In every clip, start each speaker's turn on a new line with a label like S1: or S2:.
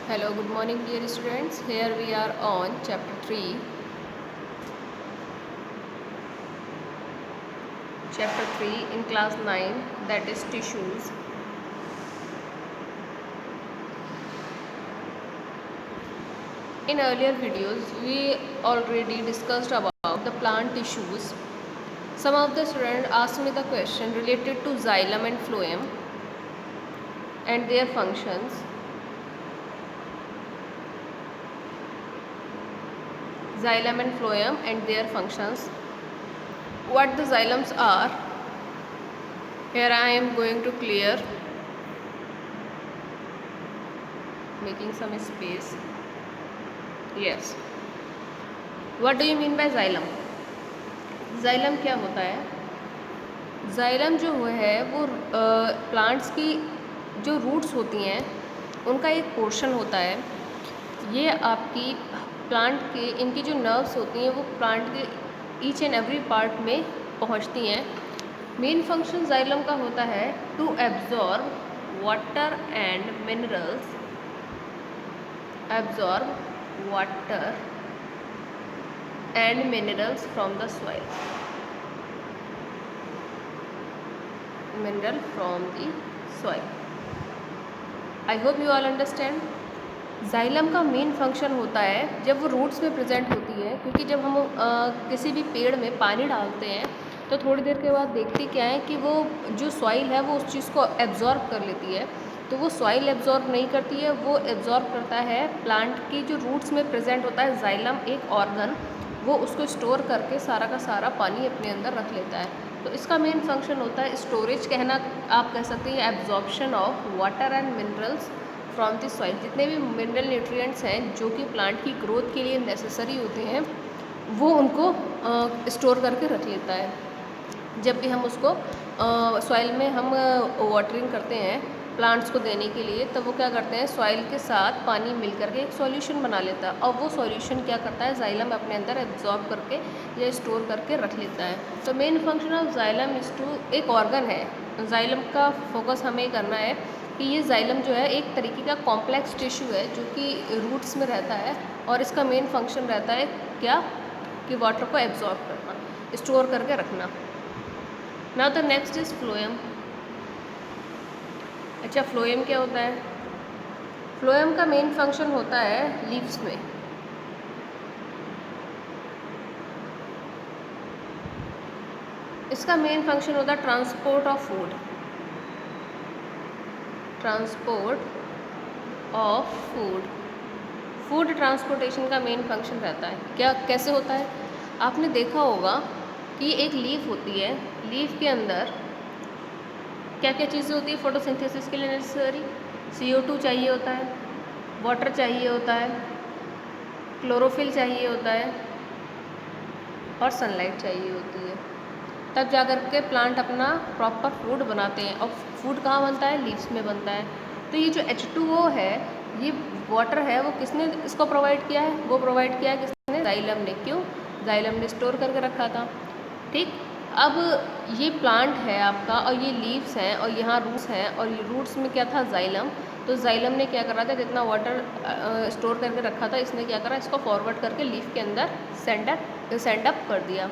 S1: Hello, good morning, dear students. Here we are on chapter 3. Chapter 3 in class 9, that is tissues. In earlier videos, we already discussed about the plant tissues. Some of the students asked me the question related to xylem and phloem and their functions. Xylem and phloem and their functions. What the xylems are, here I am going to clear, making some space. Yes. What do you mean by xylem? xylem क्या होता है? xylem जो है वो plants की जो roots होती हैं उनका एक पोर्शन होता है। ये आपकी प्लांट के इनकी जो नर्व्स होती हैं वो प्लांट के ईच एंड एवरी पार्ट में पहुंचती हैं। मेन फंक्शन xylem का होता है to absorb water and minerals, absorb water and minerals from the soil. Mineral from the soil. I hope you all understand. xylem का मेन फंक्शन होता है जब वो रूट्स में प्रेजेंट होती है, क्योंकि जब हम किसी भी पेड़ में पानी डालते हैं तो थोड़ी देर के बाद देखते क्या है कि वो जो सॉइल है वो उस चीज़ को एब्जॉर्ब कर लेती है। तो वो सॉइल एब्जॉर्ब नहीं करती है, वो एब्जॉर्ब करता है प्लांट की जो रूट्स में प्रेजेंट होता है xylem, एक ऑर्गन, वो उसको स्टोर करके सारा का सारा पानी अपने अंदर रख लेता है। तो इसका मेन फंक्शन होता है स्टोरेज, कहना आप कह सकते हैं absorption of water and minerals from the soil. जितने भी मिनरल न्यूट्रिएंट्स हैं जो कि प्लांट की ग्रोथ के लिए नेसेसरी होते हैं वो उनको स्टोर करके रख लेता है। जब भी हम उसको सॉइल में हम वाटरिंग करते हैं प्लांट्स को देने के लिए, तो वो क्या करते हैं सॉइल के साथ पानी मिल करके एक सॉल्यूशन बना लेता है, और वो सॉल्यूशन क्या करता है xylem अपने अंदर एब्जॉर्ब करके या स्टोर करके रख लेता है। तो main function of xylem is to, एक ऑर्गन है xylem का, फोकस हमें करना है कि ये xylem जो है एक तरीके का कॉम्प्लेक्स टिश्यू है जो कि रूट्स में रहता है, और इसका मेन फंक्शन रहता है क्या कि वाटर को एब्जॉर्ब करना, स्टोर करके रखना। Now the next is phloem. अच्छा, फ्लोएम क्या होता है? फ्लोएम का मेन फंक्शन होता है लीव्स में। इसका मेन फंक्शन होता है transport of food, transport of food. Food transportation का मेन फंक्शन रहता है। क्या, कैसे होता है? आपने देखा होगा कि एक लीफ होती है, लीफ के अंदर क्या क्या चीज़ें होती है फोटोसिंथेसिस के लिए नेसेसरी? CO2 चाहिए होता है, वाटर चाहिए होता है, क्लोरोफिल चाहिए होता है, और सनलाइट चाहिए होती है। तब जा कर के प्लांट अपना प्रॉपर फूड बनाते हैं, और फूड कहाँ बनता है? लीव्स में बनता है। तो ये जो H2O है, ये वाटर है, वो किसने इसको प्रोवाइड किया है? वो प्रोवाइड किया है किसने? xylem ने। क्यों? xylem ने स्टोर करके रखा था। ठीक, अब ये प्लांट है आपका, और ये लीव्स हैं, और यहाँ रूट्स हैं, और ये रूट्स में क्या था? xylem। तो xylem ने क्या करा था, जितना वाटर स्टोर करके रखा था, इसने क्या करा, इसको फॉरवर्ड करके लीफ के अंदर सेंड अप कर दिया।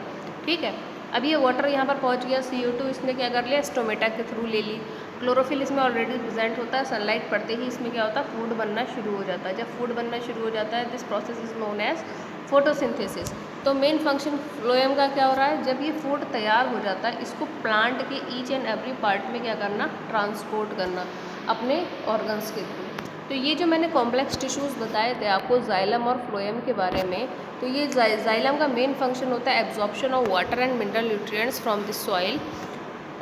S1: ठीक है, अब ये वाटर यहाँ पर पहुँच गया, CO2 इसने क्या कर लिया, स्टोमेटा के थ्रू ले ली, क्लोरोफिल इसमें ऑलरेडी प्रेजेंट होता है, सनलाइट पड़ते ही इसमें क्या होता है, फूड बनना शुरू हो जाता है। जब फूड बनना शुरू हो जाता है, this process is known as photosynthesis. तो मेन फंक्शन फ्लोएम का क्या हो रहा है? जब ये फूड तैयार हो जाता है, इसको प्लांट के ईच एंड एवरी पार्ट में क्या करना, ट्रांसपोर्ट करना अपने ऑर्गन्स के थ्रू। तो ये जो मैंने कॉम्प्लेक्स टिश्यूज़ बताए थे आपको xylem और फ्लोएम के बारे में, तो ये xylem का मेन फंक्शन होता है absorption of water and mineral nutrients from the soil,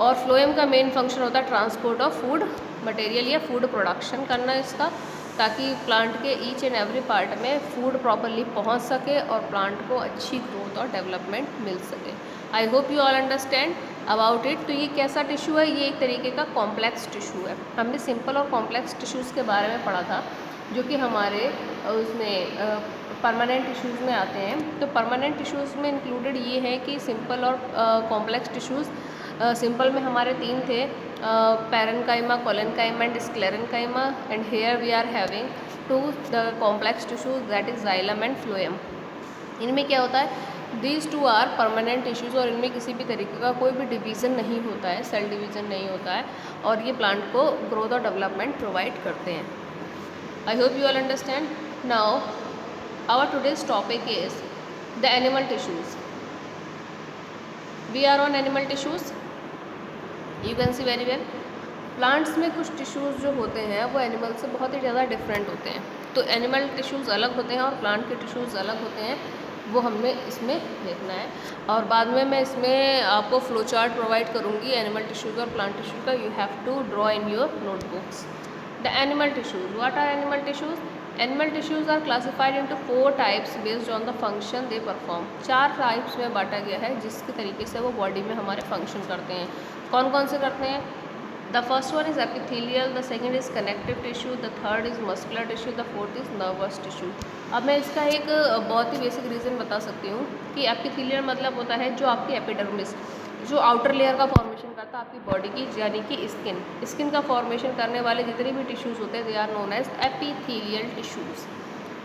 S1: और फ्लोएम का मेन फंक्शन होता है ट्रांसपोर्ट ऑफ फूड मटेरियल या फूड प्रोडक्शन करना इसका, ताकि प्लांट के ईच एंड एवरी पार्ट में फूड प्रॉपरली पहुंच सके और प्लांट को अच्छी ग्रोथ और डेवलपमेंट मिल सके। आई hope you all understand about it. तो ये कैसा टिश्यू है? ये एक तरीके का कॉम्प्लेक्स टिश्यू है। हमने सिंपल और कॉम्प्लेक्स टिश्यूज़ के बारे में पढ़ा था, जो कि हमारे उसमें परमानेंट टिश्यूज़ में आते हैं। तो परमानेंट टिश्यूज़ में इंक्लूडेड ये है कि सिंपल और कॉम्प्लेक्स टिश्यूज़। सिंपल में हमारे 3 थे, parenchyma, collenchyma and sclerenchyma, and here we are having to the complex tissues that is xylem and phloem. इनमें क्या होता है, these two are permanent tissues और इनमें किसी भी तरीके का कोई भी डिवीज़न नहीं होता है, सेल डिवीज़न नहीं होता है और ये प्लांट को ग्रोथ और डेवलपमेंट प्रोवाइड करते हैं। I hope you all understand. Now our today's topic is the animal tissues. We are on animal tissues, you can see very well. Plants में कुछ टिश्यूज़ जो होते हैं वो एनिमल से बहुत ही ज़्यादा डिफरेंट होते हैं। तो एनिमल टिश्यूज़ अलग होते हैं और प्लांट के टिश्यूज़ अलग होते हैं, वो हमें इसमें देखना है। और बाद में मैं इसमें आपको फ्लो चार्ट प्रोवाइड करूँगी एनिमल टिश्यूज़ और प्लांट टिश्यूज़ का। You have to draw in your notebooks. The animal tissues, what are animal tissues? Animal tissues are classified into 4 types based on the function they perform. 4 types में बांटा गया है जिसके तरीके से वो बॉडी में हमारे फंक्शन करते हैं। कौन कौन से करते हैं? The first one is epithelial, the second is connective tissue, the third is muscular tissue, the fourth is nervous tissue। अब मैं इसका एक बहुत ही बेसिक रीज़न बता सकती हूँ कि एपिथेलियल मतलब होता है जो आपकी एपिडर्मिस, जो आउटर लेयर का फॉर्मेशन करता है आपकी बॉडी की, यानी कि स्किन। स्किन का फॉर्मेशन करने वाले जितने भी टिश्यूज़ होते हैं they are known as epithelial tissues.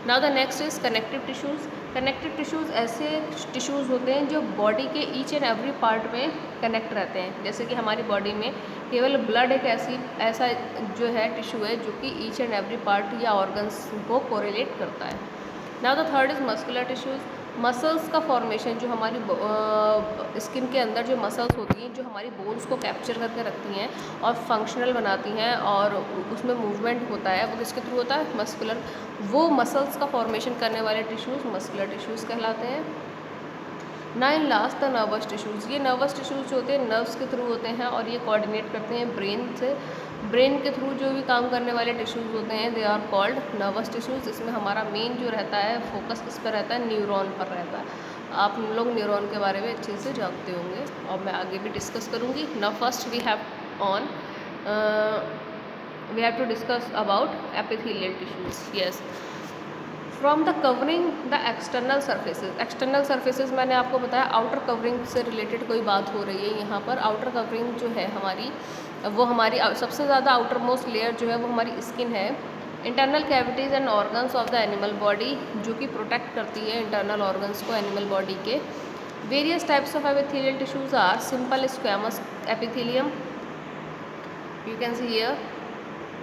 S1: Now the next is connective tissues. Connective tissues ऐसे टिश्यूज़ होते हैं जो बॉडी के ईच एंड एवरी पार्ट में कनेक्ट रहते हैं। जैसे कि हमारी बॉडी में केवल ब्लड एक ऐसा जो है टिश्यू है जो कि ईच एंड एवरी पार्ट या ऑर्गन्स को कोरिलेट करता है। Now the third is muscular tissues. Muscles का फॉर्मेशन, जो हमारी स्किन के अंदर जो मसल्स होती हैं जो हमारी बोन्स को कैप्चर करके रखती हैं और फंक्शनल बनाती हैं और उसमें मूवमेंट होता है, वो किसके थ्रू होता है? मस्कुलर। वो मसल्स का फॉर्मेशन करने वाले टिश्यूज़ मस्कुलर टिश्यूज़ कहलाते हैं। ना in last the nervous tissues. ये नर्वस टिश्यूज़ जो होते हैं नर्व्स के थ्रू होते हैं और ये कोऑर्डिनेट करते हैं ब्रेन से। ब्रेन के थ्रू जो भी काम करने वाले टिश्यूज़ होते हैं they are called nervous tissues. इसमें हमारा मेन जो रहता है फोकस किस पर रहता है? न्यूरॉन पर रहता है। आप लोग न्यूरॉन के बारे में अच्छे से जानते होंगे और मैं आगे भी डिस्कस करूँगी। Now first we have to discuss about epithelial tissues. Yes, from the covering the external surfaces. External surfaces मैंने आपको बताया आउटर कवरिंग से रिलेटेड कोई बात हो रही है यहाँ पर। आउटर कवरिंग जो है हमारी, वो हमारी सबसे ज़्यादा आउटर मोस्ट लेयर जो है वो हमारी स्किन है। Internal cavities and organs of the animal body, जो कि प्रोटेक्ट करती है इंटरनल ऑर्गन्स को एनिमल बॉडी के। Various types of epithelial tissues are simple squamous epithelium, you can see here.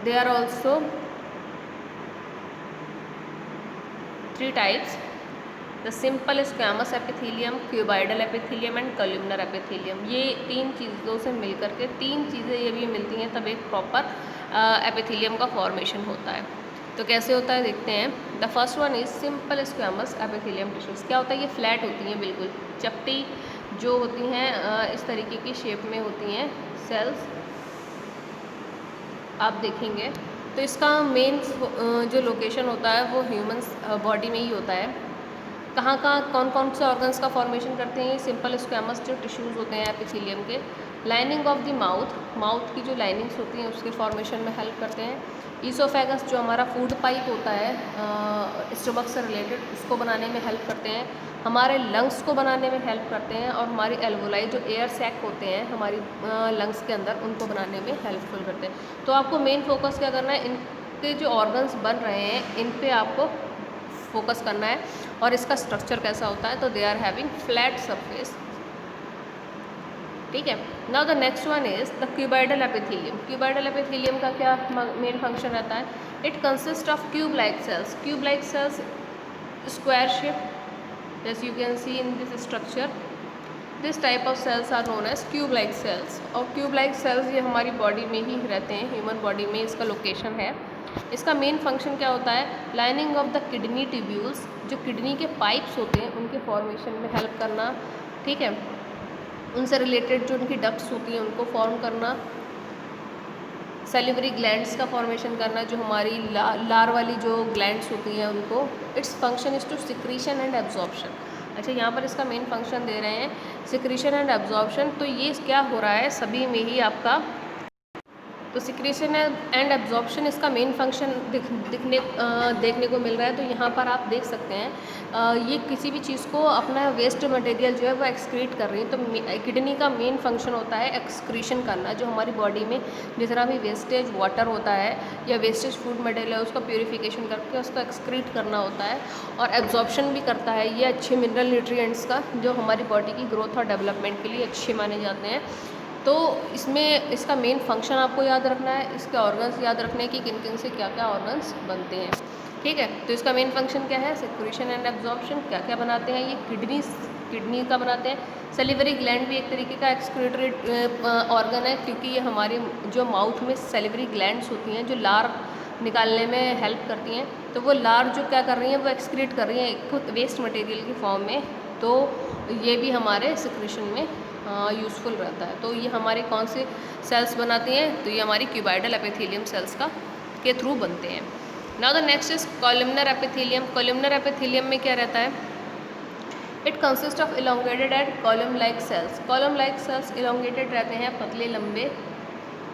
S1: They are also 3 types: the simple squamous epithelium, cuboidal epithelium and columnar epithelium। ये 3 चीज़ों से मिलकर के 3 चीज़ें ये भी मिलती हैं तब एक प्रॉपर एपिथेलियम का फॉर्मेशन होता है। तो कैसे होता है देखते हैं। The first one is simple squamous epithelium tissues. क्या होता है? ये फ्लैट होती हैं, बिल्कुल चपटी जो होती हैं इस तरीके की शेप में होती हैं सेल्स, आप देखेंगे। तो इसका मेन जो लोकेशन होता है वो ह्यूमंस बॉडी में ही होता है। कहाँ कौन कौन से ऑर्गन्स का फॉर्मेशन करते हैं ये सिंपल स्क्वैमस जो टिश्यूज़ होते हैं एपिथेलियम के? Lining of the mouth, mouth की जो लाइनिंग्स होती हैं उसके फॉर्मेशन में हेल्प करते हैं। ईसोफेगस जो हमारा फूड पाइप होता है स्टमक से रिलेटेड, उसको बनाने में हेल्प करते हैं। हमारे लंग्स को बनाने में हेल्प करते हैं और हमारी एल्वोलाई जो एयर सैक होते हैं हमारी लंग्स के अंदर, उनको बनाने में हेल्पफुल करते हैं। तो आपको मेन फोकस क्या करना है? इनके जो ऑर्गन्स बन रहे हैं इन पे आपको फोकस करना है। और इसका स्ट्रक्चर कैसा होता है? तो they are having flat surface, ठीक है। Now the next one is the cuboidal epithelium. Cuboidal epithelium का क्या मेन फंक्शन रहता है? It consist of cube like cells. Cube like cells square shape, as you can see in this structure, this type of cells are known as tube like cells। और tube like cells ये हमारी body में ही रहते हैं, human body में इसका location है। इसका मेन फंक्शन क्या होता है? Lining of the kidney tubules, जो किडनी के पाइप्स होते हैं उनके फॉर्मेशन में हेल्प करना, ठीक है। उनसे रिलेटेड जो उनकी डक्ट्स होती हैं उनको फॉर्म करना। सेलिवरी ग्लैंड्स का फॉर्मेशन करना, जो हमारी लार वाली जो ग्लैंड्स होती हैं उनको। Its function is to secretion and absorption. अच्छा, यहाँ पर इसका मेन फंक्शन दे रहे हैं सिक्रीशन एंड एब्जॉर्प्शन। तो ये क्या हो रहा है? सभी में ही आपका तो सिक्रेशन एंड एब्जॉर्प्शन इसका मेन फंक्शन देखने को मिल रहा है। तो यहाँ पर आप देख सकते हैं ये किसी भी चीज़ को अपना वेस्ट मटेरियल जो है वो एक्सक्रीट कर रही है। तो किडनी का मेन फंक्शन होता है एक्सक्रीशन करना, जो हमारी बॉडी में जितना भी वेस्टेज वाटर होता है या वेस्टेज फूड मटेरियल है उसका प्योरीफिकेशन करके उसको एक्सक्रीट करना होता है, और एब्जॉर्प्शन भी करता है ये अच्छे मिनरल न्यूट्रिएंट्स का, जो हमारी बॉडी की ग्रोथ और डेवलपमेंट के लिए अच्छे माने जाते हैं। तो इसमें इसका मेन फंक्शन आपको याद रखना है, इसके ऑर्गन्स याद रखने की किन किन से क्या क्या ऑर्गन्स बनते हैं। ठीक है, तो इसका मेन फंक्शन क्या है, सिक्रेशन एंड एब्जॉर्प्शन। क्या क्या बनाते हैं ये, किडनी का बनाते हैं। सेलिवरी ग्लैंड भी एक तरीके का एक्सक्रीटरी ऑर्गन है, क्योंकि ये हमारे जो माउथ में सेलिवरी ग्लैंड्स होती हैं जो लार निकालने में हेल्प करती हैं। तो वो लार जो क्या कर रही हैं, वो एक्सक्रीट कर रही हैं खुद वेस्ट मटेरियल की फॉर्म में। तो ये भी हमारे सिक्रेशन में यूज़फुल रहता है। तो ये हमारे कौन से सेल्स बनाती हैं, तो ये हमारी क्यूबाइडल एपिथेलियम सेल्स के थ्रू बनते हैं। Now the next is columnar epithelium. Columnar epithelium में क्या रहता है, it consist of elongated and column like cells. Column like cells elongated रहते हैं, पतले लंबे,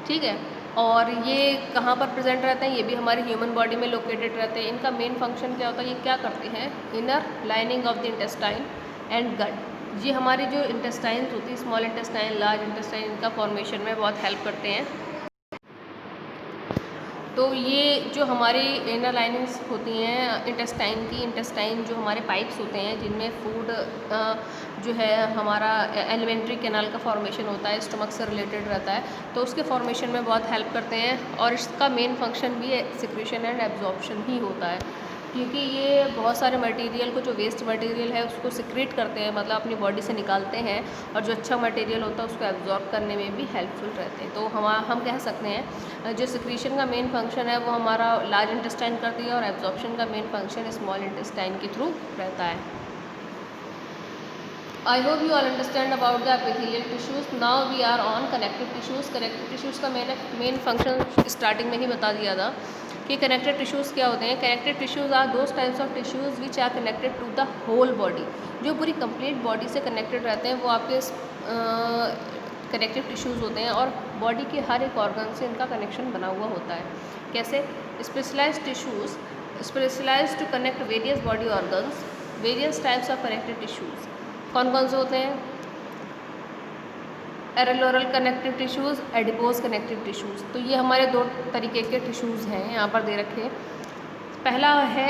S1: ठीक है। और ये कहाँ पर प्रेजेंट रहते हैं, ये भी हमारी ह्यूमन बॉडी में लोकेटेड रहते हैं। इनका मेन फंक्शन क्या होता है, ये क्या करते हैं, inner lining of the intestine and gut. ये हमारी जो इंटेस्टाइन्स होती है, स्मॉल इंटेस्टाइन, लार्ज इंटेस्टाइन, इनका फॉर्मेशन में बहुत हेल्प करते हैं। तो ये जो हमारी इनर लाइनिंग्स होती हैं इंटेस्टाइन की, इंटेस्टाइन जो हमारे पाइप्स होते हैं जिनमें फूड जो है हमारा एलिमेंट्री कैनाल का फॉर्मेशन होता है, स्टमक से रिलेटेड रहता है, तो उसके फॉर्मेशन में बहुत हेल्प करते हैं। और इसका मेन फंक्शन भी सिक्रेशन एंड एब्जॉर्प्शन ही होता है, क्योंकि ये बहुत सारे मटेरियल को, जो वेस्ट मटेरियल है उसको सिक्रेट करते हैं, मतलब अपनी बॉडी से निकालते हैं, और जो अच्छा मटेरियल होता है उसको एब्जॉर्ब करने में भी हेल्पफुल रहते हैं। तो हम कह सकते हैं जो सिक्रेशन का मेन फंक्शन है वो हमारा लार्ज इंटेस्टाइन करती है, और एब्जॉर्प्शन का मेन फंक्शन स्मॉल इंटेस्टाइन के थ्रू रहता है। I hope you all understand about the epithelial tissues. Now we are on connective tissues. Connective tissues का मेन फंक्शन स्टार्टिंग में ही बता दिया था कि कनेक्टेड टिश्यूज़ क्या होते हैं। Connected tissues are those types of tissues which are connected to the whole body. जो पूरी कंप्लीट बॉडी से कनेक्टेड रहते हैं वो आपके कनेक्टिव टिश्यूज़ होते हैं, और बॉडी के हर एक ऑर्गन से इनका कनेक्शन बना हुआ होता है। कैसे, specialized tissues specialized to connect various body organs, various types of connected tissues. कौन कौन से होते हैं, areolar connective tissues, adipose connective tissues. तो ये हमारे दो तरीके के टिश्यूज़ हैं, यहाँ पर दे रखे। पहला है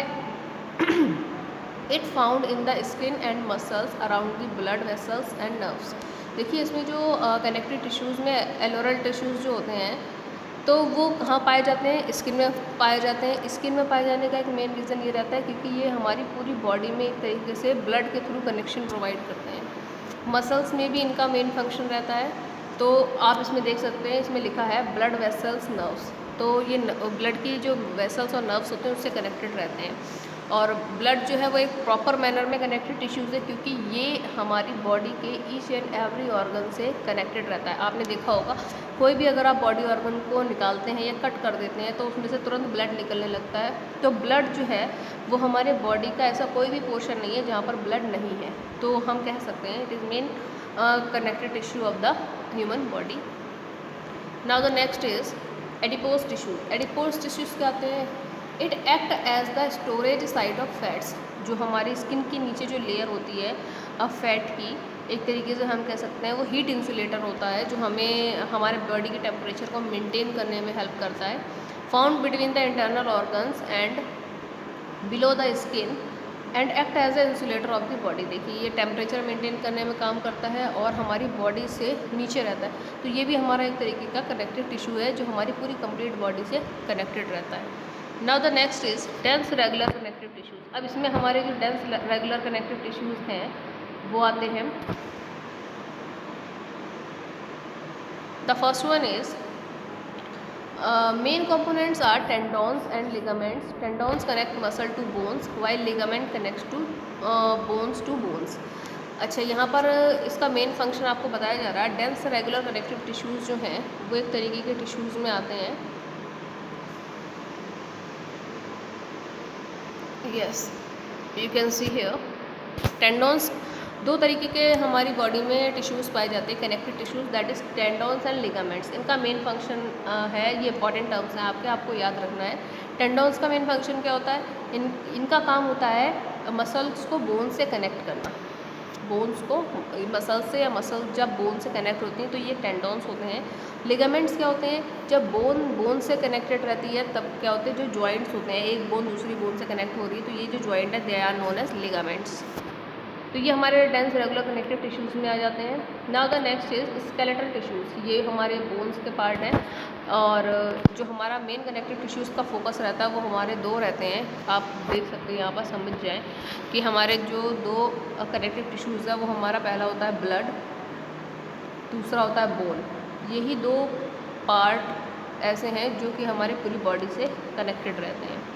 S1: it found in the skin and muscles around the blood vessels and nerves. देखिए इसमें जो कनेक्टिव टिश्यूज़ में एलोरल टिश्यूज़ जो होते हैं तो वो कहाँ पाए जाते हैं, स्किन में पाए जाते हैं। स्किन में पाए जाने का एक मेन रीज़न ये रहता है क्योंकि ये हमारी पूरी बॉडी में एक तरीके से ब्लड के थ्रू कनेक्शन प्रोवाइड करते हैं। मसल्स में भी इनका मेन फंक्शन रहता है। तो आप इसमें देख सकते हैं, इसमें लिखा है ब्लड वेसल्स नर्व्स। तो ये ब्लड की जो वेसल्स और नर्व्स होते हैं उससे कनेक्टेड रहते हैं, और ब्लड जो है वो एक प्रॉपर मैनर में कनेक्टेड टिश्यूज़ है, क्योंकि ये हमारी बॉडी के ईच एंड एवरी ऑर्गन से कनेक्टेड रहता है। आपने देखा होगा कोई भी अगर आप बॉडी ऑर्गन को निकालते हैं या कट कर देते हैं तो उसमें से तुरंत ब्लड निकलने लगता है। तो ब्लड जो है वो हमारे बॉडी का ऐसा कोई भी पोर्शन नहीं है जहाँ पर ब्लड नहीं है। तो हम कह सकते हैं it is main connected tissue of the human body. Now the next is adipose tissue. Adipose tissues क्या आते हैं, it act as the storage site of fats. जो हमारी स्किन के नीचे जो लेयर होती है फैट की, एक तरीके से हम कह सकते हैं वो हीट इंसुलेटर होता है जो हमें हमारे बॉडी के टेम्परेचर को मेंटेन करने में हेल्प करता है। Found between the internal organs and below the skin and act as a insulator of the body. देखिए ये टेम्परेचर मेंटेन करने में काम करता है और हमारी बॉडी से नीचे रहता है। तो ये भी हमारा एक तरीके का कनेक्टिव टिश्यू है जो हमारी पूरी कंप्लीट बॉडी से कनेक्टेड रहता है। Now the next is dense regular connective tissues. अब इसमें हमारे जो डेंस रेगुलर कनेक्टिव टिश्यूज़ हैं वो आते हैं। The first one is main components are tendons and ligaments. Tendons connect muscle to bones while ligament connects to bones to bones. अच्छा, यहाँ पर इसका मेन फंक्शन आपको बताया जा रहा है। डेंस रेगुलर कनेक्टिव टिश्यूज़ जो हैं वो एक तरीके के टिश्यूज़ में आते हैं। Yes, you can see here tendons दो तरीके के हमारी बॉडी में टिश्यूज़ पाए जाते हैं, connective tissues, that is टेंडोन्स and ligaments. इनका मेन फंक्शन है, ये इंपॉर्टेंट टर्म्स हैं आपको याद रखना है। टेंडोन्स का मेन फंक्शन क्या होता है? इनका काम होता है मसल्स को बोन से कनेक्ट करना। बोन्स को मसल से, या मसल जब बोन से कनेक्ट होती हैं तो ये टेंडोन्स होते हैं। लिगामेंट्स क्या होते हैं? जब बोन से कनेक्टेड रहती है तब क्या होते हैं, जो जॉइंट्स होते हैं, एक बोन दूसरी बोन से कनेक्ट हो रही है तो ये जो जॉइंट है they are known as ligaments. तो ये हमारे डेंस रेगुलर कनेक्टिव टिश्यूज़ में आ जाते हैं। Now the next is skeletal tissues, ये हमारे बोन्स के पार्ट हैं। और जो हमारा मेन कनेक्टिव टिश्यूज़ का फोकस रहता है वो हमारे दो रहते हैं। आप देख सकते हैं यहाँ पर, समझ जाएँ कि हमारे जो दो कनेक्टिव टिश्यूज़ है वो हमारा पहला होता है ब्लड, दूसरा होता है बोन। यही दो पार्ट ऐसे हैं जो कि हमारी पूरी बॉडी से कनेक्टेड रहते हैं।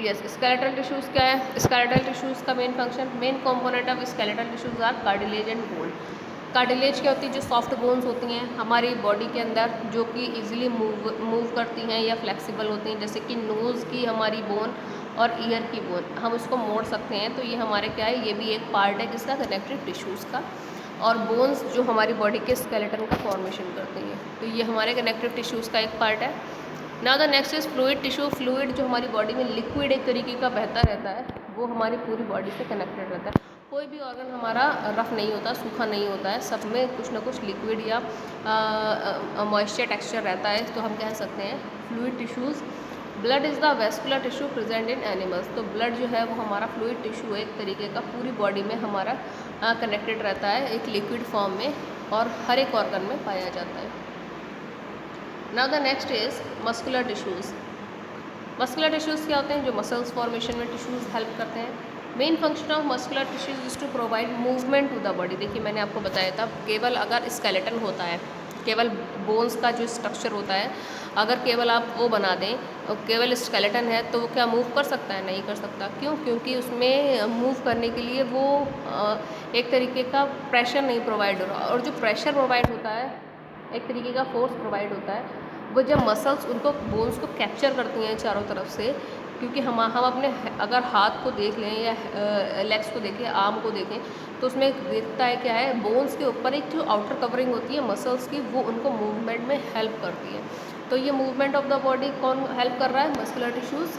S1: यस, स्केलेटल टिश्यूज़ क्या है? स्केलेटल टिश्यूज़ का main function, main component of skeletal tissues are cartilage and bone. Cartilage क्या होती है? जो सॉफ्ट बोन्स होती हैं हमारी बॉडी के अंदर, जो कि इजीली मूव करती हैं या फ्लेक्सिबल होती हैं, जैसे कि नोज़ की हमारी बोन और ईयर की बोन, हम उसको मोड़ सकते हैं। तो ये हमारे क्या है, ये भी एक पार्ट है जिसका कनेक्टिव टिश्यूज़ का। और बोन्स जो हमारी बॉडी के स्केलेटन का फॉर्मेशन करती हैं, तो ये हमारे कनेक्टिव टिश्यूज़ का एक पार्ट है। Now the next is fluid tissue. Fluid जो हमारी बॉडी में लिक्विड एक तरीके का बहता रहता है, वो हमारी पूरी बॉडी से कनेक्टेड रहता है। कोई भी ऑर्गन हमारा रफ नहीं होता, सूखा नहीं होता है, सब में कुछ ना कुछ लिक्विड या मॉइस्चर टेक्सचर रहता है, तो हम कह सकते हैं fluid tissues. Blood is the vascular tissue present in animals. तो ब्लड जो है वो हमारा फ्लूइड टिश्यू है, एक तरीके का पूरी बॉडी में हमारा कनेक्टेड रहता है एक लिक्विड फॉर्म में, और हर एक ऑर्गन में पाया जाता है। Now the next is muscular tissues. Muscular tissues क्या होते हैं? जो मसल्स फॉर्मेशन में टिश्यूज़ हेल्प करते हैं। Main function of muscular tissues is to provide movement to the body. देखिए मैंने आपको बताया था, केवल अगर स्केलेटन होता है, केवल बोन्स का जो स्ट्रक्चर होता है, अगर केवल आप वो बना दें और केवल स्केलेटन है तो वो क्या मूव कर सकता है? नहीं कर सकता। क्यों? क्योंकि उसमें मूव करने के लिए वो एक तरीके का प्रेशर नहीं प्रोवाइड हो रहा, और जो प्रेशर प्रोवाइड होता है, एक तरीके का फोर्स प्रोवाइड होता है, वो जब मसल्स उनको बोन्स को कैप्चर करती हैं चारों तरफ से। क्योंकि हम अपने अगर हाथ को देख लें या लेग्स को देखें, आर्म को देखें, तो उसमें दिखता है क्या है, बोन्स के ऊपर एक जो आउटर कवरिंग होती है मसल्स की, वो उनको मूवमेंट में हेल्प करती है। तो ये मूवमेंट ऑफ द बॉडी कौन हेल्प कर रहा है? मस्कुलर टिश्यूज़,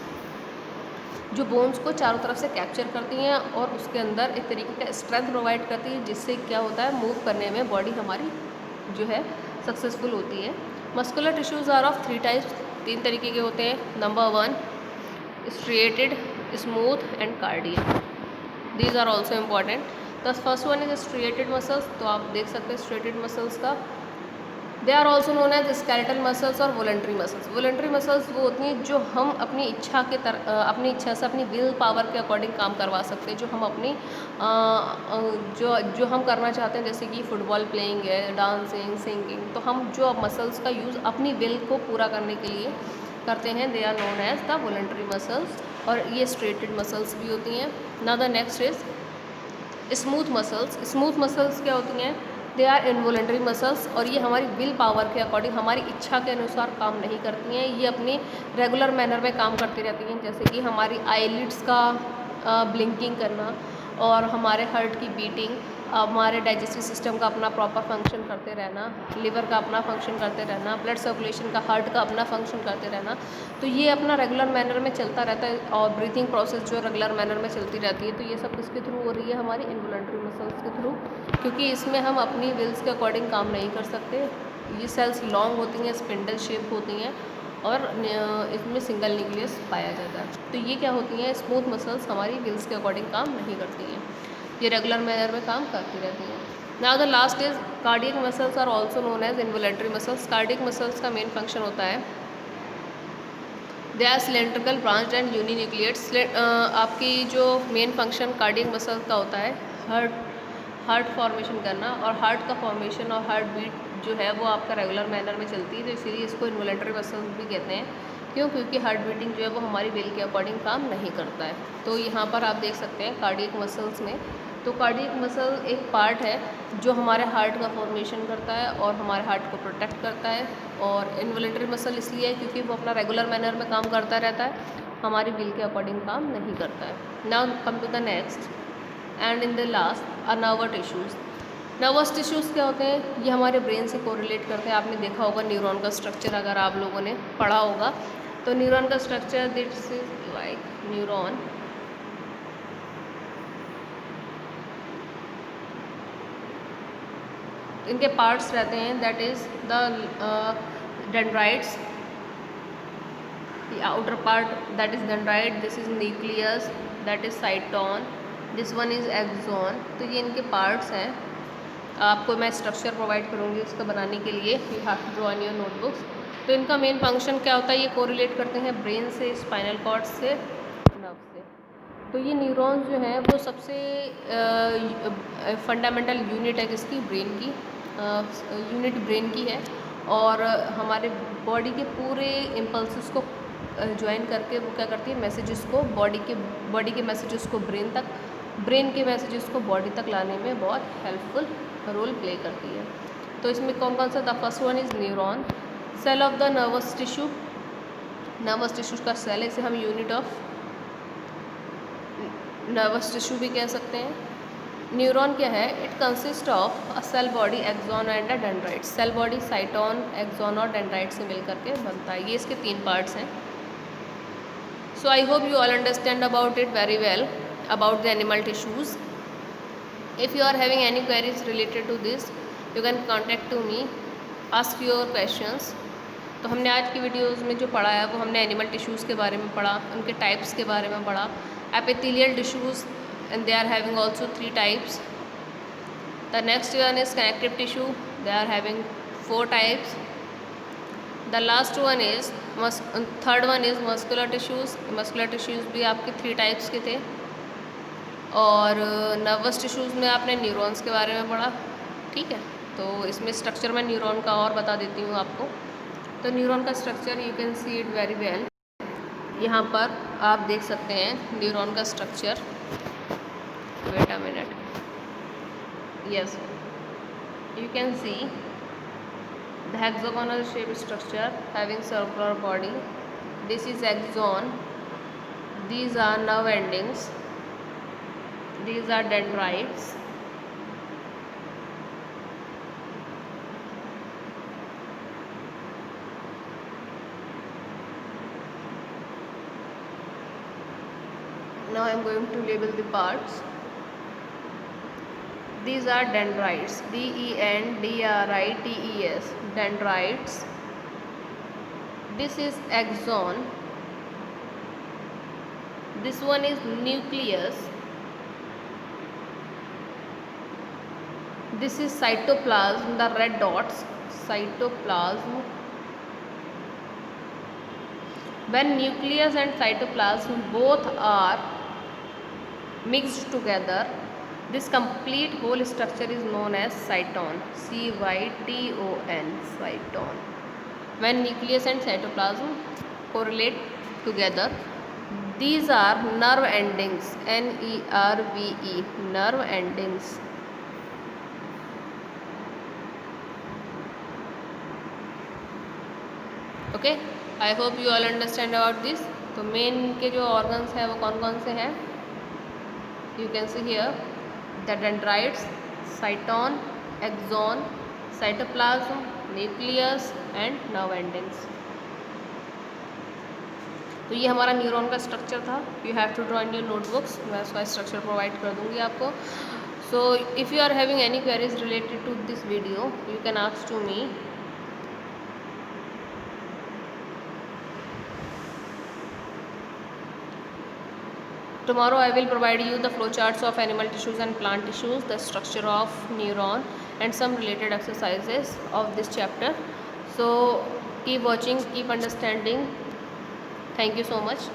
S1: जो बोन्स को चारों तरफ से कैप्चर करती हैं और उसके अंदर एक तरीके का स्ट्रेंथ प्रोवाइड करती है, जिससे क्या होता है, मूव करने में बॉडी हमारी जो है सक्सेसफुल होती है। Muscular tissues are of 3 types, 3 तरीके के होते हैं। Number 1 striated, smooth and cardiac. These are also important. The first one is striated muscles. तो आप देख सकते हैं स्ट्रिएटेड मसल्स का, they are also known as skeletal muscles और वॉलंटरी मसल्स। वॉलंटरी मसल्स वो होती हैं जो हम अपनी इच्छा के अपनी इच्छा से, अपनी विल पावर के अकॉर्डिंग काम करवा सकते हैं, जो हम अपनी जो हम करना चाहते हैं, जैसे कि फुटबॉल प्लेइंग है, डांसिंग, सिंगिंग, तो हम जो मसल्स का यूज़ अपनी विल को पूरा करने के लिए करते हैं, they are known as the voluntary muscles, और ये स्ट्रेटेड मसल्स भी होती हैं। Now the next is smooth muscles. Smooth muscles क्या होती हैं? दे आर इनवॉलंटरी मसल्स, और ये हमारी विल पावर के अकॉर्डिंग, हमारी इच्छा के अनुसार काम नहीं करती हैं। ये अपनी रेगुलर मैनर में काम करती रहती हैं, जैसे कि हमारी आईलिड्स का ब्लिंकिंग करना, और हमारे हार्ट की बीटिंग, हमारे डाइजेस्टिव सिस्टम का अपना प्रॉपर फंक्शन करते रहना, लिवर का अपना फंक्शन करते रहना, ब्लड सर्कुलेशन का, हार्ट का अपना फंक्शन करते रहना। तो ये अपना रेगुलर मैनर में चलता रहता है, और ब्रीथिंग प्रोसेस जो रेगुलर मैनर में चलती रहती है। तो ये सब किसके थ्रू हो रही है? हमारी इनवॉलंटरी मसल्स के थ्रू, क्योंकि इसमें हम अपनी विल्स के अकॉर्डिंग काम नहीं कर सकते। ये सेल्स लॉन्ग होती हैं, स्पिंडल शेप होती हैं, और इसमें सिंगल न्यूक्लियस पाया जाता है। तो ये क्या होती हैं? स्मूथ मसल्स हमारी विल्स के अकॉर्डिंग काम नहीं करती हैं, ये रेगुलर मैनर में काम करती रहती हैं। Now the last is cardiac muscles are also known as involuntary muscles. Cardiac muscles का मेन फंक्शन होता है, they are cylindrical, branched and uninucleate. आपकी जो मेन फंक्शन कार्डियक मसल्स का होता है, हार्ट फॉर्मेशन करना, और हार्ट का फॉर्मेशन और हार्ट बीट जो है वो आपका रेगुलर मैनर में चलती है, तो इसीलिए इसको इनवॉलंटरी मसल्स भी कहते हैं। क्यों? क्योंकि हार्ट बीटिंग जो है वो हमारी विल के अकॉर्डिंग काम नहीं करता है। तो यहाँ पर आप देख सकते हैं कार्डियक मसल्स में तो कार्डियक मसल एक पार्ट है जो हमारे हार्ट का फॉर्मेशन करता है और हमारे हार्ट को प्रोटेक्ट करता है। और इन्वॉलंटरी मसल इसलिए है क्योंकि वो अपना रेगुलर मैनर में काम करता रहता है, हमारी विल के अकॉर्डिंग काम नहीं करता है। Now come to the next and in the last nervous tissues. Nervous tissues क्या होते हैं? ये हमारे ब्रेन से कोरिलेट करते हैं। आपने देखा होगा न्यूरॉन का स्ट्रक्चर, अगर आप लोगों ने पढ़ा होगा तो न्यूरॉन का structure this is like neuron. इनके पार्ट्स रहते हैं, that is the dendrites, the outer part that is dendrite, this is nucleus, that is cytosol, this one is axon। तो ये इनके पार्ट्स हैं। आपको मैं स्ट्रक्चर प्रोवाइड करूँगी उसका बनाने के लिए, you have to draw in your notebooks. तो इनका मेन फंक्शन क्या होता है? ये कोरिलेट करते हैं ब्रेन से, स्पाइनल कॉर्ड से, नर्व से। तो ये न्यूरॉन्स जो हैं वो सबसे फंडामेंटल यूनिट है किसकी? ब्रेन की। यूनिट ब्रेन की है और हमारे बॉडी के पूरे इम्पल्सेस को ज्वाइन करके वो क्या करती है? मैसेजेस को बॉडी के मैसेजेस को ब्रेन तक, ब्रेन के मैसेजेस को बॉडी तक लाने में बहुत हेल्पफुल रोल प्ले करती है। तो इसमें कौन कौन सा? The first one is neuron, cell of the nervous tissue. Nervous tissue का सेल है, इसे हम यूनिट ऑफ नर्वस टिश्यू भी कह सकते हैं। न्यूरॉन क्या है? It consist of a cell body, axon and a dendrite. Cell body cyton, axon और डेंड्राइट से मिल करके बनता है। ये इसके 3 पार्ट्स हैं। So I hope you all understand about it very well, about the animal tissues. If you are having any queries related to this, you can contact to me, ask your questions. तो हमने आज की videos में जो पढ़ा है वो हमने एनिमल टिश्यूज़ के बारे में पढ़ा, उनके टाइप्स के बारे में पढ़ा। Epithelial tissues and they are having also 3 types. The next one is connective tissue, they are having 4 types. The last one is third one is muscular tissues. Muscular tissues भी आपके 3 टाइप्स के थे। और nervous tissues में आपने neurons के बारे में पढ़ा, ठीक है। तो इसमें स्ट्रक्चर मैं न्यूरॉन का और बता देती हूँ आपको। तो न्यूरॉन का structure you can see it very well. यहाँ पर आप देख सकते हैं न्यूरॉन का structure. Wait a minute, yes, you can see the hexagonal shape structure having circular body. This is axon, these are nerve endings, these are dendrites, now I am going to label the parts. These are dendrites, dendrites, dendrites. This is axon, this one is nucleus, this is cytoplasm, the red dots, cytoplasm. When nucleus and cytoplasm both are mixed together, this complete whole structure is known as cyton, cyton, cyton. When nucleus and cytoplasm correlate together, these are nerve endings, nerve, nerve endings. Okay, I hope you all understand about this. तो main के जो organs हैं वो कौन कौन से हैं? You can see here the dendrites, cyton, axon, cytoplasm, nucleus and nerve endings. तो ये हमारा न्यूरॉन का स्ट्रक्चर था। You have to draw in your notebooks, मैं उसका स्ट्रक्चर प्रोवाइड कर दूँगी आपको। So if you are having any queries related to this video, you can ask to me. Tomorrow I will provide you the flowcharts of animal tissues and plant tissues, the structure of neuron and some related exercises of this chapter. So keep watching, keep understanding. Thank you so much.